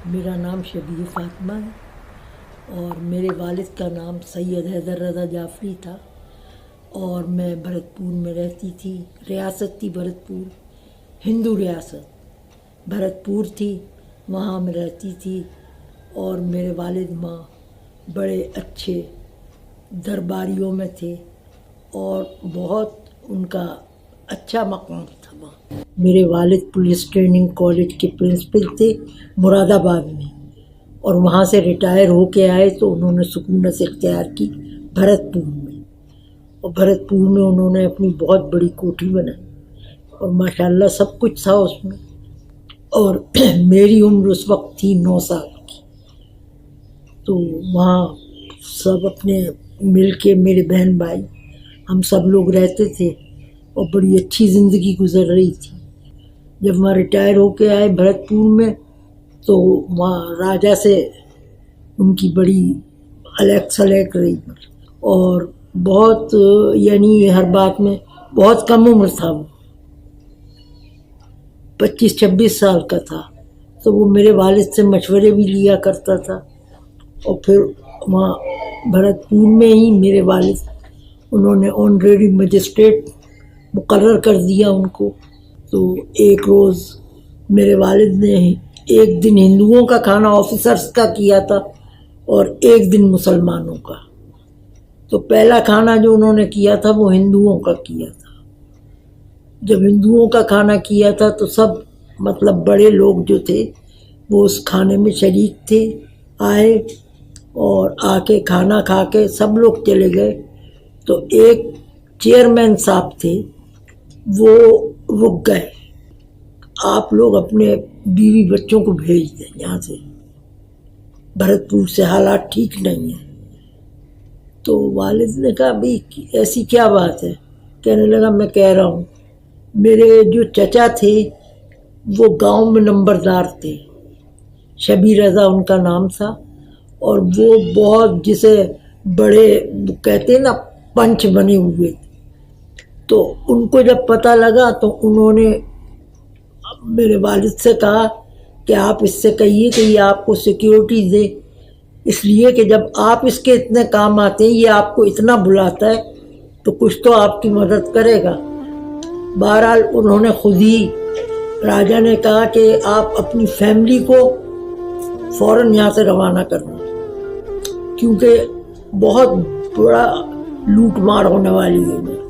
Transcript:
میرا نام شبیہ فاطمہ ہے اور میرے والد کا نام سید حیدر رضا جعفری تھا اور میں بھرتپور میں رہتی تھی۔ ریاست تھی بھرتپور، ہندو ریاست بھرتپور تھی، وہاں میں رہتی تھی۔ اور میرے والد ماں بڑے اچھے درباریوں میں تھے اور بہت ان کا اچھا مقام تھا وہاں۔ میرے والد پولیس ٹریننگ کالج کے پرنسپل تھے مراد آباد میں، اور وہاں سے ریٹائر ہو کے آئے تو انہوں نے سکونت اختیار کی بھرتپور میں، اور بھرتپور میں انہوں نے اپنی بہت بڑی کوٹھی بنائی اور ماشاءاللہ سب کچھ تھا اس میں۔ اور میری عمر اس وقت تھی 9 سال کی، تو وہاں سب اپنے مل کے میرے بہن بھائی ہم سب لوگ رہتے تھے اور بڑی اچھی زندگی گزر رہی تھی۔ جب وہاں ریٹائر ہو کے آئے بھرتپور میں تو وہاں راجا سے ان کی بڑی الیک سلیک رہی، اور بہت یعنی ہر بات میں بہت کم عمر تھا، وہ 25-26 سال کا تھا۔ تو وہ میرے والد سے مشورے بھی لیا کرتا تھا، اور پھر وہاں بھرتپور میں ہی میرے والد انہوں نے آنریری مجسٹریٹ مقرر کر دیا ان کو۔ تو ایک روز میرے والد نے ایک دن ہندوؤں کا کھانا آفیسرس کا کیا تھا اور ایک دن مسلمانوں کا۔ تو پہلا کھانا جو انہوں نے کیا تھا وہ ہندوؤں کا کیا تھا۔ جب ہندوؤں کا کھانا کیا تھا تو سب مطلب بڑے لوگ جو تھے وہ اس کھانے میں شریک تھے، آئے اور آ کے کھانا کھا کے سب لوگ چلے گئے۔ تو ایک چیئرمین صاحب تھے، وہ رک گئے، آپ لوگ اپنے بیوی بچوں کو بھیج دیں یہاں سے، بھرتپور سے حالات ٹھیک نہیں ہیں۔ تو والد نے کہا بھئی ایسی کیا بات ہے؟ کہنے لگا میں کہہ رہا ہوں، میرے جو چچا تھے وہ گاؤں میں نمبردار تھے، شبیہ رضا ان کا نام تھا، اور وہ بہت جسے بڑے کہتے ہیں نا پنچ بنے ہوئے تھے۔ تو ان کو جب پتہ لگا تو انہوں نے میرے والد سے کہا کہ آپ اس سے کہیے کہ یہ آپ کو سیکیورٹی دے، اس لیے کہ جب آپ اس کے اتنے کام آتے ہیں، یہ آپ کو اتنا بلاتا ہے تو کچھ تو آپ کی مدد کرے گا۔ بہرحال انہوں نے خود ہی، راجا نے کہا کہ آپ اپنی فیملی کو فوراً یہاں سے روانہ کرنا، کیونکہ بہت بڑا لوٹ مار ہونے والی ہے۔